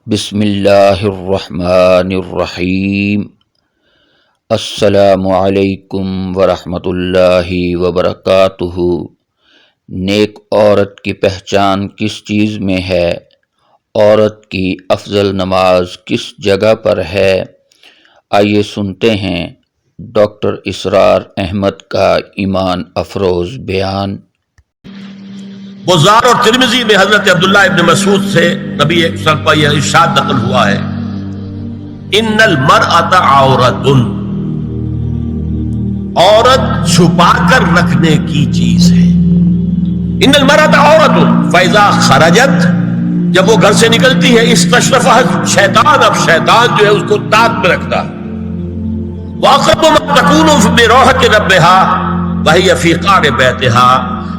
بسم اللہ الرحمن الرحیم۔ السلام علیکم ورحمۃ اللہ وبرکاتہ۔ نیک عورت کی پہچان کس چیز میں ہے؟ عورت کی افضل نماز کس جگہ پر ہے؟ آئیے سنتے ہیں ڈاکٹر اسرار احمد کا ایمان افروز بیان۔ بزار اور ترمذی میں حضرت عبداللہ ابن مسعود سے نبی صلی اللہ علیہ وسلم کا یہ ارشاد نقل ہوا ہے، ان المرأۃ عورۃ، عورت چھپا کر رکھنے کی چیز ہے۔ ان المرأۃ عورۃ فاذا خرجت، جب وہ گھر سے نکلتی ہے، استشرفها شیطان، اب شیطان جو ہے اس کو تاک میں رکھتا ہے۔ واقرب ما تکون بروحۃ ربها وهي فی قعر بیتها،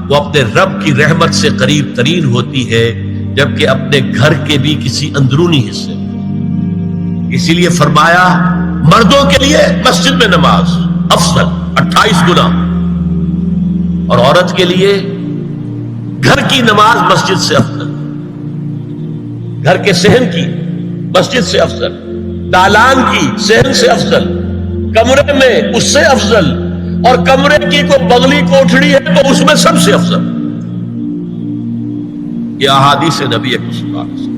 وہ اپنے رب کی رحمت سے قریب ترین ہوتی ہے جبکہ اپنے گھر کے بھی کسی اندرونی حصے میں۔ اسی لیے فرمایا مردوں کے لیے مسجد میں نماز افضل 28 گنا، اور عورت کے لیے گھر کی نماز مسجد سے افضل، گھر کے صحن کی مسجد سے افضل، دالان کی صحن سے افضل، کمرے میں اس سے افضل، اور کمرے کی کوئی بغلی کوٹھڑی ہے تو اس میں سب سے افضل۔ یہ احادیث نبی صلی اللہ علیہ وسلم۔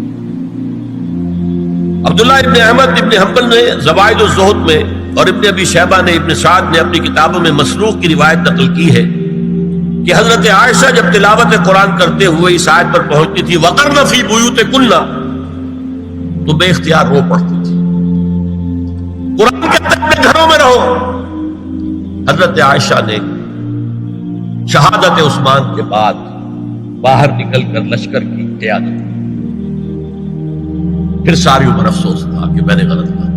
عبداللہ ابن احمد ابن حنبل نے زوائد الزہد میں اور ابن ابی شیبہ نے ابن سعد نے اپنی کتابوں میں مسروق کی روایت نقل کی ہے کہ حضرت عائشہ جب تلاوت قرآن کرتے ہوئے اس آیت پر پہنچتی تھی وَقَرْنَ فِي بُيُوتِكُنَّ، تو بے اختیار رو پڑتی تھی۔ قرآن کہتا ہے اپنے گھروں میں رہو۔ حضرت عائشہ نے شہادت عثمان کے بعد باہر نکل کر لشکر کی قیادت کی، پھر ساری عمر افسوس تھا کہ میں نے غلط کہا۔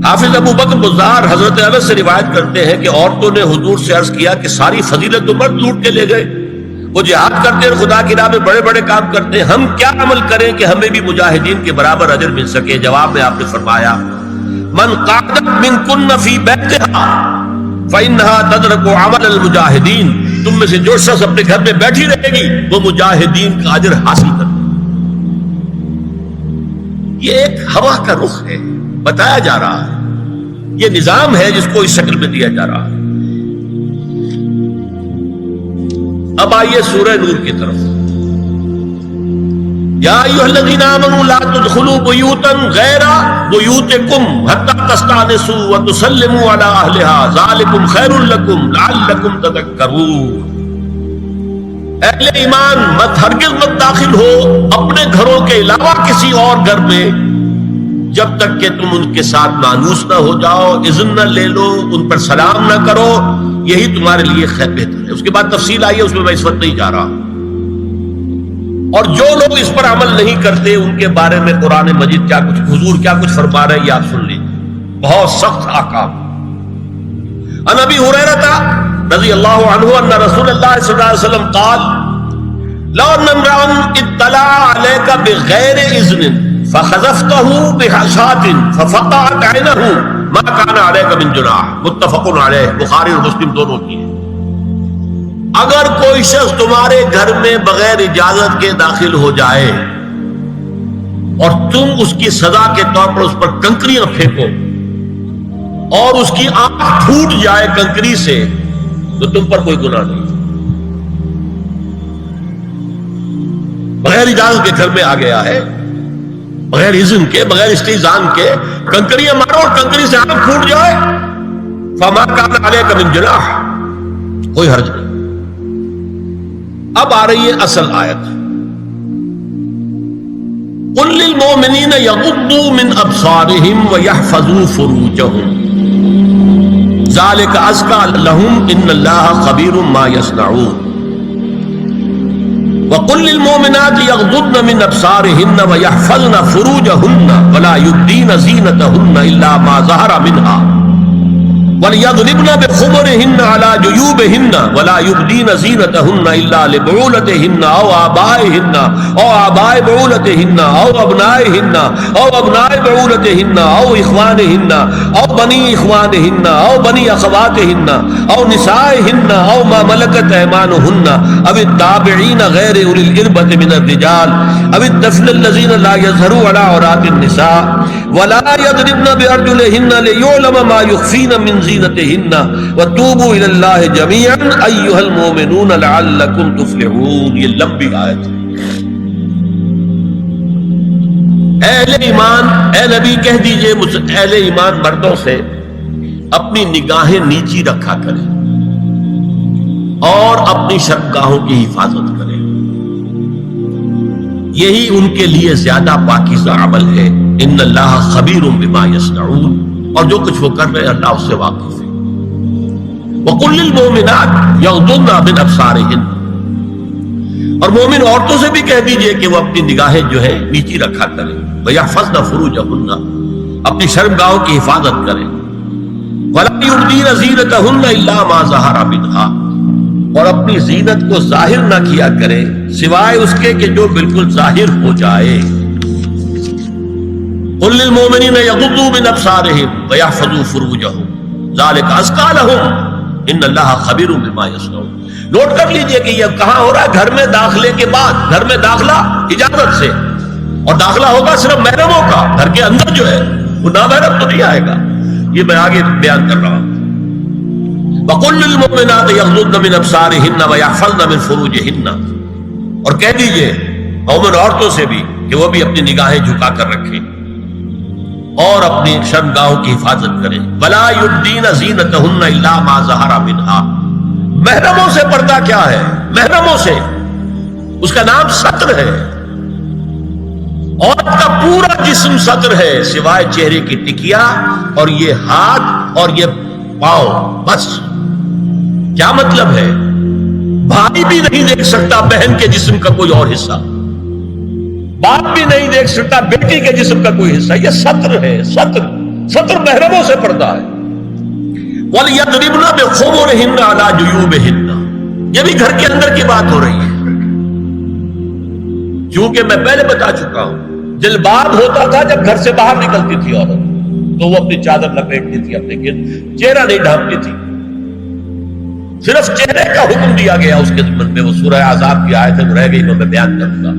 حافظ ابو بکر بزار حضرت انس سے روایت کرتے ہیں کہ عورتوں نے حضور سے عرض کیا کہ ساری فضیلت تو مرد لوٹ کے لے گئے، وہ جہاد کرتے اور خدا کی راہ میں بڑے بڑے کام کرتے ہیں، ہم کیا عمل کریں کہ ہمیں بھی مجاہدین کے برابر اجر مل سکے؟ جواب میں آپ نے فرمایا من قعدت منکن فی بیتہا فإنہا تدرک عمل المجاہدین، تم میں سے جو شخص اپنے گھر میں بیٹھی رہے گی وہ مجاہدین کا اجر حاصل کرے۔ یہ ایک ہوا کا رخ ہے، بتایا جا رہا ہے، یہ نظام ہے جس کو اس شکل میں دیا جا رہا ہے۔ اب آئیے سورہ نور کی طرف۔ یا ایھا الذین آمنوا لا تدخلوا بیوتا غیر بیوتکم حتی تستأنسوا وتسلموا علی اہلہا ذالکم خیر لکم لعلکم تذکرون۔ اہل ایمان ہرگز مت داخل ہو اپنے گھروں کے علاوہ کسی اور گھر میں جب تک کہ تم ان کے ساتھ مانوس نہ ہو جاؤ، اذن نہ لے لو، ان پر سلام نہ کرو، یہی تمہارے لیے خیر بہتر ہے۔ اس کے بعد تفصیل آئی ہے، اس میں میں اس وقت نہیں جا رہا۔ اور جو لوگ اس پر عمل نہیں کرتے ان کے بارے میں قرآن مجید حضور کیا کچھ فرما رہے ہیں یہ آپ سن لیجیے، بہت سخت احکام۔ عن ابی ہریرہ رضی اللہ عنہ ان رسول اللہ صلی اللہ علیہ وسلم قال لو ان امرأ اطلع علیک بغیر اذن فخذفته بحشاة ففقعت عینہ ما کان علیک من جناح، متفق علیہ، بخاری اور مسلم دونوں کی ہے۔ اگر کوئی شخص تمہارے گھر میں بغیر اجازت کے داخل ہو جائے اور تم اس کی سزا کے طور پر اس پر کنکریاں پھینکو اور اس کی آنکھ پھوٹ جائے کنکری سے تو تم پر کوئی گناہ نہیں۔ بغیر اجازت کے گھر میں آ گیا ہے، بغیر اذن کے، بغیر استئذان کے کنکریاں مارو اور کنکری سے آنکھ پھوٹ جائے، فما کان علیک من جناح، کوئی حرج نہیں۔ اب آ رہی ہے اصل آیت، قل للمؤمنین یغضوا من ابصارہم ویحفظوا فروجہم ذلک ازکی لہم ان اللہ خبیر ما یصنعون وقل للمؤمنات یغضضن من ابصارہن ویحفظن فروجہن ولا یبدین زینتہن الا ما ظہر منہا وَلْيَضْرِبْنَ بِخُمُرِهِنَّ عَلَى جُيُوبِهِنَّ وَلَا يُبْدِينَ زِينَتَهُنَّ إِلَّا لِبُعُولَتِهِنَّ أَوْ آبَائِهِنَّ أَوْ آبَاءِ بُعُولَتِهِنَّ أَوْ أَبْنَائِهِنَّ أَوْ أَبْنَاءِ بُعُولَتِهِنَّ أَوْ إِخْوَانِهِنَّ أَوْ بَنِي إِخْوَانِهِنَّ أَوْ بَنِي أَخَوَاتِهِنَّ أَوْ نِسَائِهِنَّ أَوْ مَا مَلَكَتْ أَيْمَانُهُنَّ أَوِ التَّابِعِينَ غَيْرِ أُولِي الْإِرْبَةِ مِنَ الرِّجَالِ أَوِ الطَّفْلِ الَّذِينَ لَا يَظْهَرُونَ عَلَى عَوْرَاتِ النِّسَاءِ وَلَا يَضْرِبْنَ بِأَرْجُلِهِنَّ لِيُعْلَمَ مَا يُخْفِينَ مِنْ زِينَتِهِنَّ وَتُوبُوا إِلَى اللَّهِ جَمِيعًا أَيُّهَا الْمُؤْمِنُونَ لَعَلَّكُمْ تُفْلِحُونَ. یہ لمبی آیت ہے. اہل ایمان، اے نبی کہہ دیجئے اہل ایمان مردوں سے اپنی نگاہیں نیچی رکھا کریں اور اپنی شرمگاہوں کی حفاظت کریں. یہی ان کے لیے زیادہ پاکیزہ عمل ہے. ان اللہ خبیر بما یصنعون، اور جو کچھ وہ کر رہے ہیں اللہ اس سے واقف ہے. وَقُلْ لِلْمُؤْمِنَاتِ يَغْضُضْنَ مِنْ أَبْصَارِهِنَّ، اور مومن عورتوں سے بھی کہہ دیجئے کہ وہ اپنی نگاہیں جو ہے نیچی رکھا کریں. وَيَحْفَظْنَ فُرُوجَهُنَّ، اپنی شرمگاہوں کی حفاظت کریں. وَلَا يُبْدِينَ زِينَتَهُنَّ إِلَّا مَا ظَهَرَ مِنْهَا، اور اپنی زینت کو ظاہر نہ کیا کرے سوائے اس کے کہ جو بالکل ظاہر ہو جائے. قُلْ لِلْمُؤْمِنِينَ يَغُضُّوا مِنْ أَبْصَارِهِمْ وَيَحْفَظُوا فُرُوجَهُمْ ذَلِكَ أَزْكَىٰ لَهُمْ إِنَّ اللَّهَ خَبِيرٌ بِمَا يَصْنَعُونَ. نوٹ کر لیجئے کہ یہ کہاں ہو رہا ہے؟ گھر میں داخلے کے بعد. گھر میں داخلہ اجازت سے، اور داخلہ ہوگا صرف محرموں کا. گھر کے اندر جو ہے وہ نامحرم تو نہیں آئے گا. یہ میں آگے بیان کر رہا ہوں. وَقُلْ لِلْمُؤْمِنَاتِ يَغْضُضْنَ مِنْ أَبْصَارِهِنَّ وَيَحْفَظْنَ مِنْ فُرُوجِهِنَّ، اور کہہ دیجئے مومن عورتوں سے بھی کہ وہ بھی اپنی نگاہیں جھکا کر رکھیں اور اپنی شرمگاہوں کی حفاظت کریں. وَلَا يُبْدِينَ زِينَتَهُنَّ إِلَّا مَا ظَهَرَ مِنْهَا. محرموں سے پردہ کیا ہے؟ محرموں سے اس کا نام ستر ہے. عورت کا پورا جسم ستر ہے سوائے چہرے کی ٹکیا اور یہ ہاتھ اور یہ پاؤں، بس. کیا مطلب ہے؟ بھائی بھی نہیں دیکھ سکتا بہن کے جسم کا کوئی اور حصہ، باپ بھی نہیں دیکھ سکتا بیٹی کے جسم کا کوئی حصہ. یہ ستر ہے. ستر محرموں سے پردہ ہے. وَلْيَضْرِبْنَ بِخُمُرِهِنَّ عَلَى جُيُوبِهِنَّ، یہ بھی گھر کے اندر کی بات ہو رہی ہے. کیونکہ میں پہلے بتا چکا ہوں جلباب ہوتا تھا جب گھر سے باہر نکلتی تھی عورت، تو وہ اپنی چادر لپیٹتی تھی اپنے گرد، چہرہ نہیں ڈھانپتی تھی. صرف چہرے کا حکم دیا گیا اس کے ضمن میں. وہ سورہ عذاب کی آیت ہے، رہ گئی وہ میں بیان کروں گا.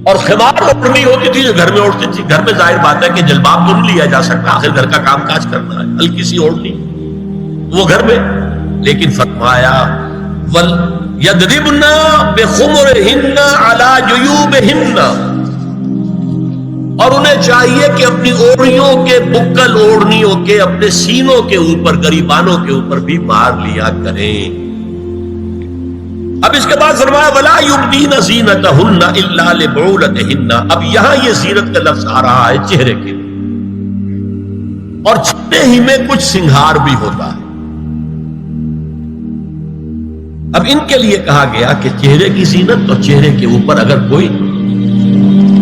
اور خمار اوڑھنی ہوتی تھی جو گھر میں اوڑھتی تھی. گھر میں ظاہر بات ہے کہ جلباب تو نہیں لیا جا سکتا، آخر گھر کا کام کاج کرنا ہے. ہلکی سی اوڑھنی وہ گھر میں. لیکن فرمایا وَلْيَضْرِبْنَ بِخُمُرِهِنَّ عَلَى جُيُوبِهِنَّ، اور انہیں چاہیے کہ اپنی اوڑھیوں کے، بکل اوڑھنیوں کے اپنے سینوں کے اوپر، گریبانوں کے اوپر بھی مار لیا کریں. اب اس کے بعد فرمایا وَلَا يُبْدِينَ زِينَتَهُنَّ إِلَّا لِبُعُولَتِهِنَّ. اب یہاں یہ زینت کا لفظ آ رہا ہے چہرے کے، اور چہرے ہی میں کچھ سنگھار بھی ہوتا ہے. اب ان کے لیے کہا گیا کہ چہرے کی زینت، اور چہرے کے اوپر اگر کوئی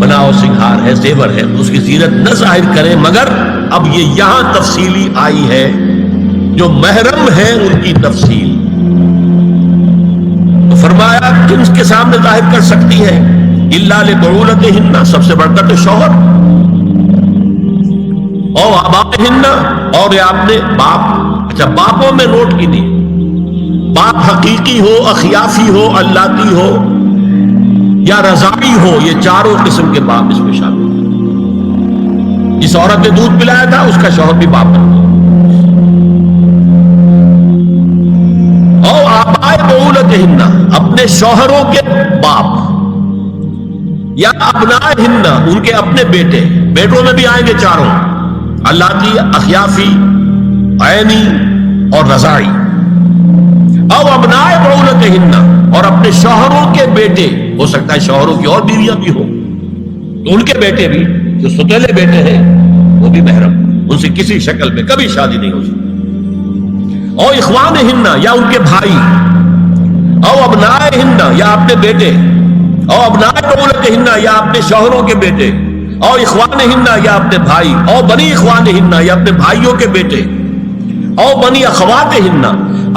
بناؤ سنگھار ہے، زیور ہے، تو اس کی زینت نہ ظاہر کریں. مگر اب یہ یہاں تفصیلی آئی ہے، جو محرم ہے ان کی تفصیل. تو فرمایا کن کے سامنے ظاہر کر سکتی ہے؟ الا لبعولتہن، سب سے بڑھ کر تو شوہر، او آبائہن، اور یہ آپ نے باپ. اچھا، باپوں میں نوٹ کی نہیں، باپ حقیقی ہو، اخیافی ہو، اللاتی ہو یا رضاعی ہو، یہ چاروں قسم کے باپ اس میں شامل ہیں. جس عورت نے دودھ پلایا تھا اس کا شوہر بھی باپ ہے. او آبائے بعولتہن، اپنے شوہروں کے باپ، یا ابنائہن، ان کے اپنے بیٹے. بیٹوں میں بھی آئیں گے چاروں، اللاتی، اخیافی، عینی اور رضاعی. او ابنائے بعولتہن، اور اپنے شوہروں کے بیٹے. ہو سکتا ہے شوہروں کی اور بیویاں بھی ہوں، تو ان کے بیٹے بھی، جو ستیلے بیٹے ہیں وہ بھی محرم، ان سے کسی شکل میں کبھی شادی نہیں ہو سکتی. او اخوانہن، یا ان کے بھائی. او ابنائہن، یا اپنے بیٹے. او ابنائے بعولتہن، یا اپنے شوہروں کے بیٹے. او اخوانہن، یا اپنے بھائی. او بنی اخوانہن، یا اپنے بھائیوں کے بیٹے. او بنی اخواتہن،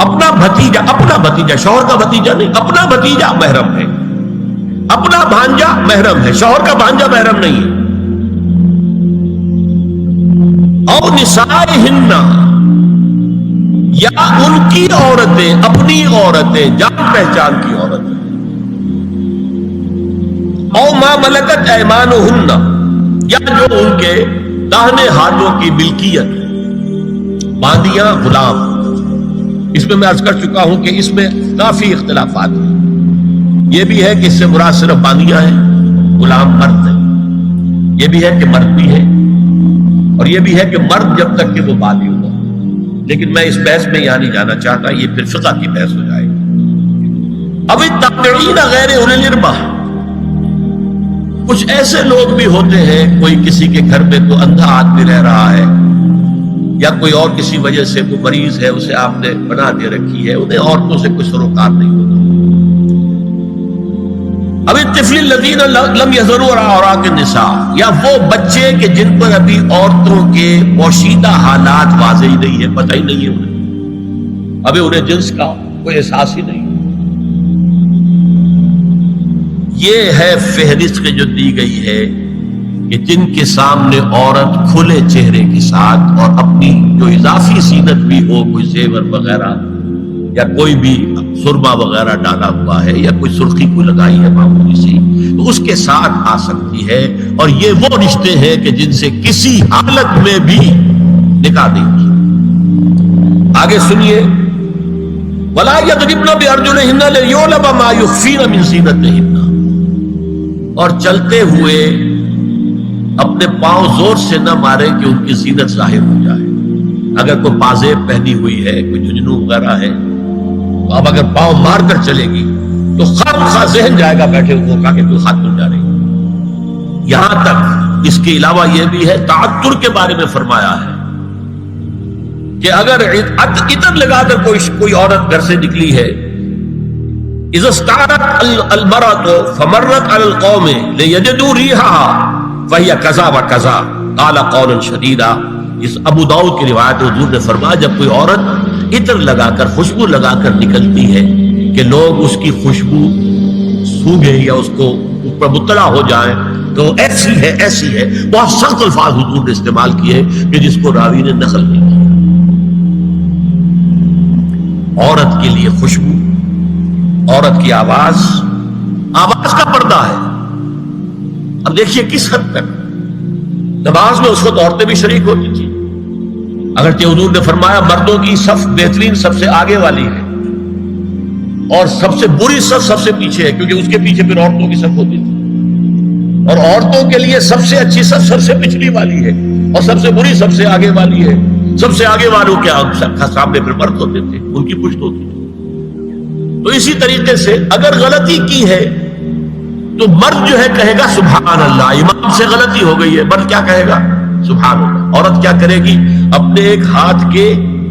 اپنا بھتیجا شوہر کا بھتیجا نہیں، اپنا بھتیجا محرم ہے، اپنا بھانجا محرم ہے، شوہر کا بھانجا محرم نہیں ہے۔ او نسائہن، یا ان کی عورتیں، اپنی عورتیں، جان پہچان کی عورتیں۔ او ما ملکت ایمانہن، یا جو ان کے داہنے ہاتھوں کی ملکیت، باندیاں، غلام۔ اس میں عرض کر چکا ہوں کہ اس میں کافی اختلافات ہیں۔ یہ بھی ہے کہ اس سے مراد صرف باندیاں ہیں، غلام مرد نہیں۔ یہ بھی ہے کہ مرد بھی ہے، اور یہ بھی ہے کہ مرد جب تک کہ وہ بالغ ہو۔ لیکن میں اس بحث میں یہاں نہیں جانا چاہتا، یہ پھر فقہ کی بحث ہو جائے گی۔ اب التابعین غیر اولی الارباح، کچھ ایسے لوگ بھی ہوتے ہیں، کوئی کسی کے گھر میں کوئی اندھا آدمی رہ رہا ہے، یا کوئی اور کسی وجہ سے کوئی مریض ہے، اسے آپ نے بنا دے رکھی ہے، انہیں عورتوں سے کوئی سروکار نہیں ہوتا۔ اب الطفل الذین لم یظہروا علی عورات النساء، یا وہ بچے کہ جن پر ابھی عورتوں کے پوشیدہ حالات واضح ہی نہیں ہے، پتہ ہی نہیں ہے انہیں، ابھی انہیں جنس کا کوئی احساس ہی نہیں۔ یہ ہے فہرست جو دی گئی ہے کہ جن کے سامنے عورت کھلے چہرے کے ساتھ اور اپنی جو اضافی زینت بھی ہو، کوئی زیور وغیرہ یا کوئی بھی سرما وغیرہ ڈالا ہوا ہے، یا کوئی سرخی کو لگائی ہے معمولی سی، تو اس کے ساتھ آ سکتی ہے۔ اور یہ وہ رشتے ہیں کہ جن سے کسی حالت میں بھی نکاح نہیں ہو سکتا۔ آگے سنیے، وَلَا يَضْرِبْنَ بِأَرْجُلِهِنَّ لِيُعْلَمَ مَا يُخْفِينَ مِنْ زِينَتِهِنَّ، اور چلتے ہوئے اپنے پاؤں زور سے نہ مارے کہ ان کی زینت ظاہر ہو جائے۔ اگر کوئی پازیب پہنی ہوئی ہے، کوئی جھنجھنو وغیرہ ہے، تو اب اگر پاؤں مار کر چلے گی تو خواہ ذہن جائے گا بیٹھے ہوئے کا کہ تو ہاتھ دھل جا رہی۔ یہاں تک اس کے علاوہ یہ بھی ہے، تعطر کے بارے میں فرمایا ہے کہ اگر عطر لگا کر کوئی عورت گھر سے نکلی ہے، اذا استعارت المرأة فمرت على القوم ليجدوا ريحها فهي كذا وكذا قال قولا شديدا۔ اس ابو داؤد کی روایت حضور نے فرمایا جب کوئی عورت عطر لگا کر، خوشبو لگا کر نکلتی ہے کہ لوگ اس کی خوشبو سونگیں یا اس کو اوپر مطلع ہو جائیں تو ایسی ہے، بہت سخت الفاظ حضور نے استعمال کیے کہ جس کو راوی نے نقل نہیں کیا۔ عورت کے لیے خوشبو، عورت کی آواز کا پردہ ہے۔ اب دیکھیے کس حد تک نماز میں اس وقت عورتیں بھی شریک ہوتی تھی، اگرچہ حضور نے فرمایا مردوں کی صف بہترین سب سے آگے والی ہے اور سب سے بری صف سب سے پیچھے ہے، کیونکہ اس کے پیچھے پھر عورتوں کی صف ہوتی تھی، اور عورتوں کے لیے سب سے اچھی صف سب سے پچھلی والی ہے، اور سب سے بری سب سے آگے والی ہے۔ سب سے آگے والوں کے سامنے پھر مرد ہوتے تھے، ان کی پشت ہوتی تھی۔ تو اسی طریقے سے اگر غلطی کی ہے تو مرد جو ہے کہے گا سبحان اللہ، امام سے غلطی ہو گئی ہے، مرد کیا کہے گا؟ سبحان اللہ۔ عورت کیا کرے گی؟ اپنے ایک ہاتھ کے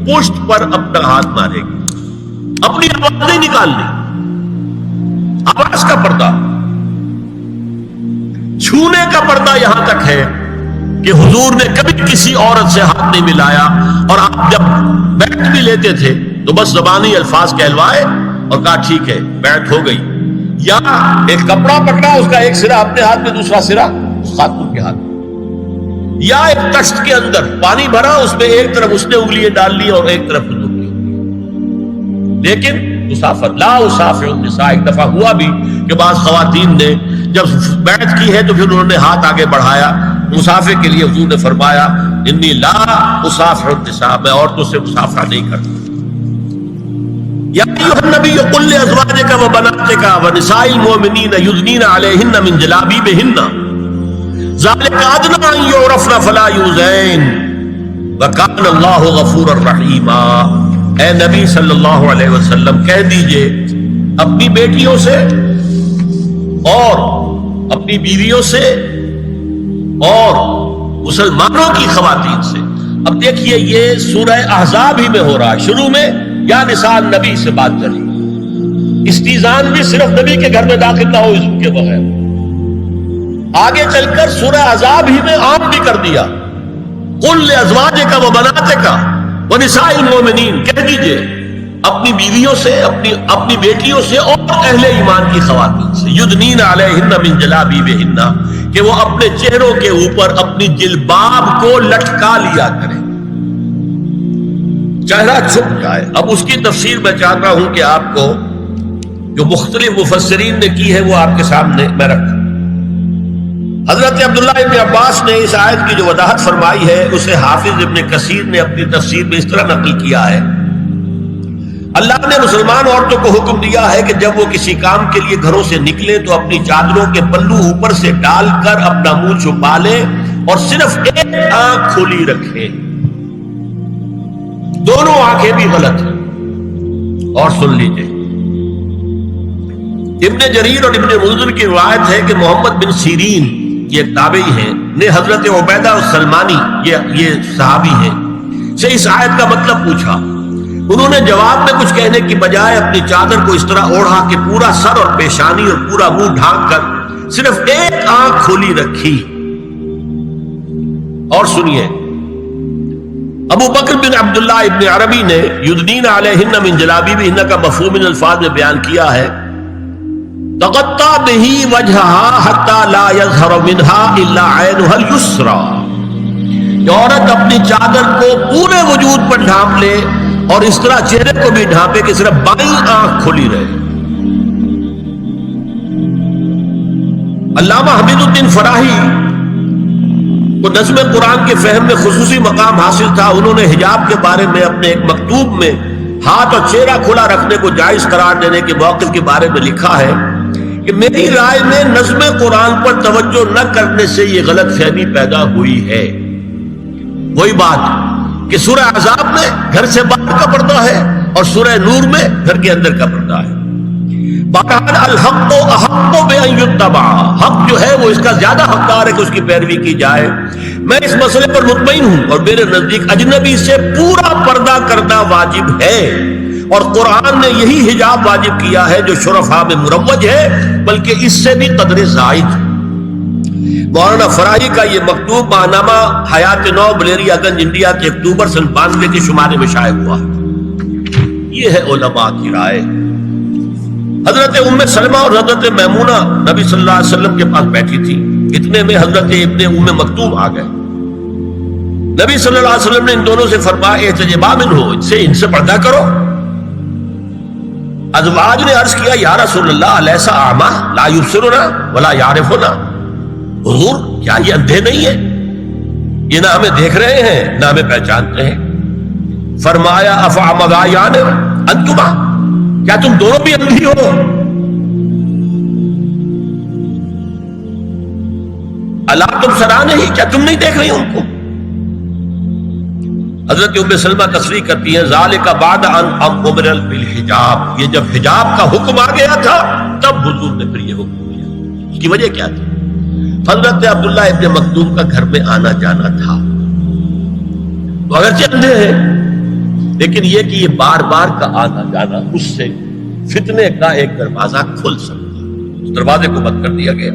پشت پر اپنا ہاتھ مارے گی، اپنی آواز نہیں نکالنی، آواز کا پردہ، چھونے کا پردہ یہاں تک ہے کہ حضور نے کبھی کسی عورت سے ہاتھ نہیں ملایا، اور آپ جب بیعت بھی لیتے تھے تو بس زبانی الفاظ کہلوائے اور کہا ٹھیک ہے بیعت ہو گئی، یا ایک کپڑا پکڑا، اس کا ایک سرا اپنے ہاتھ میں دوسرا سرا خاتون کے ہاتھ میں، یا ایک تشت کے اندر پانی بھرا، اس میں ایک طرف اس نے انگلیاں ڈال لی اور ایک طرف حضور کی انگلیاں۔ لیکن مسافر لا اسافر النساء، ایک دفعہ ہوا بھی کہ بعض خواتین نے جب بیعت کی ہے تو پھر انہوں نے ہاتھ آگے بڑھایا مسافر کے لیے، حضور نے فرمایا انی لا اسافر النساء، میں عورتوں سے مسافرہ نہیں کرتا۔ یا ایھا النبی قل لازواجک وبناتک ونساء المؤمنین یدنین علیہن من جلابیبہن ذلک ادنی ان یعرفن فلا یؤذین وکان اللہ غفورا رحیما۔ اے نبی صلی اللہ علیہ وسلم کہہ دیجئے اپنی بیٹیوں سے اور اپنی بیویوں سے اور مسلمانوں کی خواتین سے۔ اب دیکھیے یہ سورہ احزاب ہی میں ہو رہا ہے، شروع میں یا نساء نبی سے بات چلی، استیزان بھی صرف نبی کے گھر میں داخل نہ ہو اذن کے بغیر، آگے چل کر سورہ احزاب ہی میں عام بھی کر دیا، قل لازواجک وبناتک، وَنِسَاءِ الْمُؤْمِنِينَ، کہہ دیجئے اپنی بیویوں سے، اپنی بیٹیوں سے اور اہل ایمان کی خواتین سے، یدنین علیہن من جلابیبہن، کہ وہ اپنے چہروں کے اوپر اپنی جلباب کو لٹکا لیا کریں، چہرہ چھپ جائے۔ اب اس کی تفسیر میں چاہتا ہوں کہ آپ کو جو مختلف مفسرین نے کی ہے وہ آپ کے سامنے میں رکھوں۔ حضرت عبداللہ ابن عباس نے اس آیت کی جو وضاحت فرمائی ہے اسے حافظ ابن کثیر نے اپنی تفسیر میں اس طرح نقل کیا ہے، اللہ نے مسلمان عورتوں کو حکم دیا ہے کہ جب وہ کسی کام کے لیے گھروں سے نکلیں تو اپنی چادروں کے پلو اوپر سے ڈال کر اپنا منہ چھپا لیں اور صرف ایک آنکھ کھلی رکھیں، دونوں آنکھیں بھی غلط ہیں۔ اور سن لیجئے، ابن جریر اور ابن منذر کی روایت ہے کہ محمد بن سیرین، یہ ایک تابعی ہیں، نے حضرت عبیدہ السلمانی، یہ صحابی ہیں، سے اس آیت کا مطلب پوچھا۔ انہوں نے جواب میں کچھ کہنے کی بجائے اپنی چادر کو اس طرح اوڑھا کہ پورا سر اور پیشانی اور پورا منہ ڈھانک کر صرف ایک آنکھ کھلی رکھی۔ اور سنیے، ابو بکر بن عبداللہ ابن عربی نے یدنین علیہن من جلابیبہن کا مفہوم من الفاظ میں بیان کیا ہے، تغطى به وجهها حتى لا يظهر منها الا عينها اليسرى، کہ عورت اپنی چادر کو پورے وجود پر ڈھانپ لے اور اس طرح چہرے کو بھی ڈھانپے کہ صرف بائیں آنکھ کھلی رہے۔ علامہ حمید الدین فراہی کو نظم قرآن کے فہم میں خصوصی مقام حاصل تھا، انہوں نے حجاب کے بارے میں اپنے ایک مکتوب میں ہاتھ اور چہرہ کھلا رکھنے کو جائز قرار دینے کے موقف کے بارے میں لکھا ہے کہ میری رائے میں نظم قرآن پر توجہ نہ کرنے سے یہ غلط فہمی پیدا ہوئی ہے۔ وہی بات کہ سورہ احزاب میں گھر سے باہر کا پردہ ہے اور سورہ نور میں گھر کے اندر کا پردہ ہے۔ بہرحال الحق احق بان یتبع، حق جو ہے وہ اس کا زیادہ حقدار ہے کہ اس کی پیروی کی جائے۔ میں اس مسئلے پر مطمئن ہوں اور میرے نزدیک اجنبی سے پورا پردہ کرنا واجب ہے، اور قرآن نے یہی حجاب واجب کیا ہے جو شرفاء میں مروج ہے، بلکہ اس سے بھی قدر زائد۔ مولانا فراہی کا یہ مکتوب ماہنامہ حیات نو بلیریا گنج انڈیا کے اکتوبر سن 92 کے شمارے میں شائع ہوا۔ یہ ہے علماء کی رائے۔ حضرت ام سلمہ اور حضرت میمونہ نبی صلی اللہ علیہ وسلم کے پاس بیٹھی تھی، اتنے میں حضرت ابن ام مکتوم آ گئے۔ نبی صلی اللہ علیہ وسلم نے ان دونوں سے فرمایا احتجبا منہ، ان سے پردہ کرو۔ ازواج نے عرض کیا یا رسول اللہ الیس اعمی لا یبصرنا ولا یعرفنا، حضور کیا یہ اندھے نہیں ہیں؟ یہ نہ ہمیں دیکھ رہے ہیں نہ ہمیں پہچانتے ہیں۔ فرمایا افعمذایان انتما، کیا تم دونوں بھی اندھی ہو؟ اللہ تم سرا نہیں، کیا تم نہیں دیکھ رہی ان کو؟ حضرت ام سلمہ تصریح کرتی ہیں ذالک بعد ان امر بالحجاب، یہ جب حجاب کا حکم آ گیا تھا تب حضور نے پھر یہ حکم دیا۔ اس کی وجہ کیا تھی؟ حضرت عبداللہ ابن مکتوم کا گھر میں آنا جانا تھا، تو اگرچہ اندھے ہیں لیکن یہ کہ یہ بار بار کا آنا جانا اس سے فتنے کا ایک دروازہ کھل سکتا، اس دروازے کو بند کر دیا گیا۔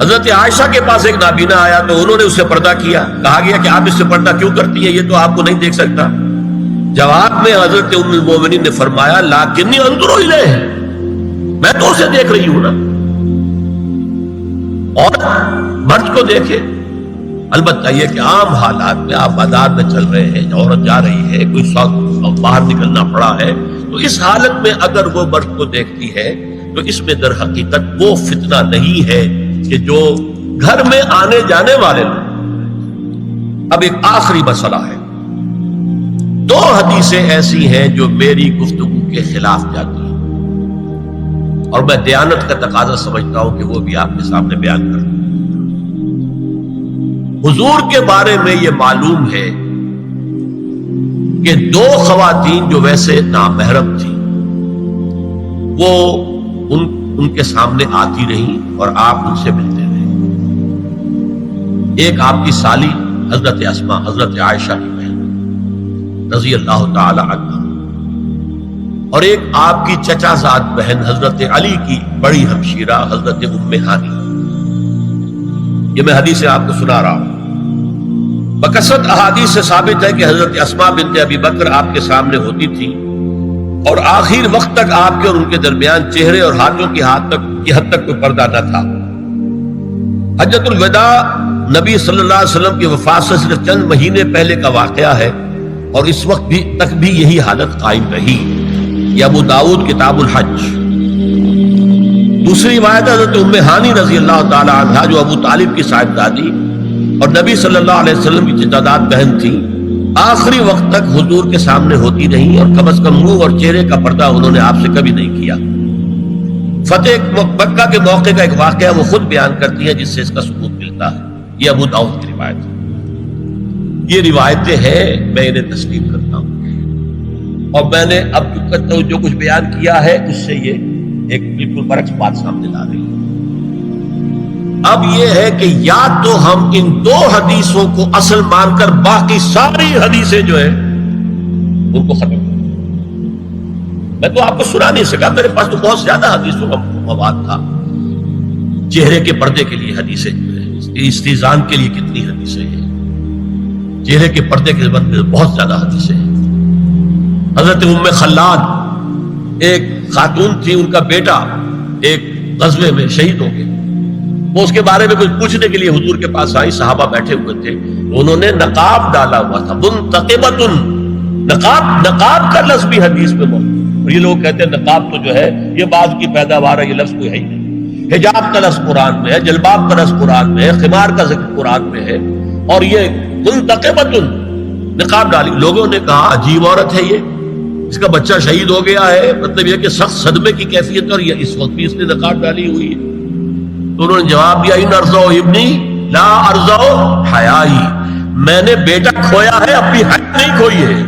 حضرت عائشہ کے پاس ایک نابینا آیا تو انہوں نے اس سے پردہ کیا، کہا گیا کہ آپ اس سے پردہ کیوں کرتی ہیں، یہ تو آپ کو نہیں دیکھ سکتا۔ جواب میں حضرت ام المومنین نے فرمایا لیکنی انظر الیہ، میں تو اسے دیکھ رہی ہوں نا، اور مرد کو دیکھے۔ البتہ یہ کہ عام حالات میں آپ بازار میں چل رہے ہیں، عورت جا رہی ہے، کوئی سوق باہر نکلنا پڑا ہے، تو اس حالت میں اگر وہ مرد کو دیکھتی ہے تو اس میں در حقیقت وہ فتنہ نہیں ہے کہ جو گھر میں آنے جانے والے لوگ۔ اب ایک آخری مسئلہ ہے، دو حدیثیں ایسی ہیں جو میری گفتگو کے خلاف جاتی ہیں اور میں دیانت کا تقاضا سمجھتا ہوں کہ وہ بھی آپ کے سامنے بیان کروں۔ حضور کے بارے میں یہ معلوم ہے کہ دو خواتین جو ویسے نامحرم تھیں وہ ان کے سامنے آتی رہیں اور آپ ان سے ملتے رہے۔ ایک آپ کی سالی حضرت اسماء، حضرت عائشہ کی بہن رضی اللہ تعالی عنہ، اور ایک آپ کی چچا زاد بہن حضرت علی کی بڑی ہمشیرہ حضرت ام ہانی۔ یہ میں حدیث آپ کو سنا رہا ہوں۔ بکثرت احادیث سے ثابت ہے کہ حضرت اسماء بنت ابی بکر آپ کے سامنے ہوتی تھی اور آخر وقت تک آپ کے اور ان کے درمیان چہرے اور ہاتھوں کی حد تک کوئی پردہ نہ تھا۔ حجۃ الوداع نبی صلی اللہ علیہ وسلم کی وفات سے صرف چند مہینے پہلے کا واقعہ ہے اور اس وقت تک بھی یہی حالت قائم رہی۔ یہ ابو داؤد کتاب الحج۔ دوسری روایت حضرت ام ہانی رضی اللہ تعالی عنہا جو ابو طالب کی صاحبزادی اور نبی صلی اللہ علیہ وسلم کی چچاداد بہن تھی، آخری وقت تک حضور کے سامنے ہوتی رہی اور کم از کم منہ اور چہرے کا پردہ انہوں نے آپ سے کبھی نہیں کیا۔ فتح مکہ کے موقع کا ایک واقعہ وہ خود بیان کرتی ہیں جس سے اس کا ثبوت ملتا ہے۔ یہ ابو داؤد کی روایت ہے۔ یہ روایتیں ہیں، میں انہیں تسلیم کرتا ہوں اور میں نے اب جو کچھ بیان کیا ہے اس سے یہ ایک بالکل برعکس بات سامنے لا رہی ہے۔ اب یہ ہے کہ یا تو ہم ان دو حدیثوں کو اصل مان کر باقی ساری حدیثیں جو ہیں ان کو ختم کریں۔ میں تو آپ کو سنا نہیں سکا، میرے پاس تو بہت زیادہ حدیثوں کا مواد تھا۔ چہرے کے پردے کے لیے حدیثیں، استیزان کے لیے کتنی حدیثیں ہیں، چہرے کے پردے کے بارے میں بہت زیادہ حدیثیں ہیں۔ حضرت ام خلاد ایک خاتون تھی، ان کا بیٹا ایک غزوے میں شہید ہو گیا، وہ اس کے بارے میں کچھ پوچھنے کے لیے حضور کے پاس آئی، صحابہ بیٹھے ہوئے تھے، انہوں نے نقاب ڈالا ہوا تھا، منتقبۃ، نقاب کا لفظ بھی حدیث میں موجود ہے۔ اور یہ لوگ کہتے ہیں نقاب تو جو ہے یہ بعض کی پیداوار ہے، یہ لفظ کوئی ہے ہی نہیں۔ حجاب کا لفظ قرآن میں ہے، جلباب کا لفظ قرآن میں ہے، خمار کا ذکر قرآن میں ہے، اور یہ منتقبۃ، نقاب ڈالی۔ لوگوں نے کہا عجیب عورت ہے یہ، اس کا بچہ شہید ہو گیا ہے، مطلب یہ کہ سخت صدمے کی کیفیت، اور یہ اس وقت بھی اس نے نقاب ڈالی ہوئی ہے۔ تو انہوں نے جواب دیا ان ارزو ابنی لا ارزو حیائی، میں نے بیٹا کھویا ہے، اپنی حیا نہیں کھوئی ہے۔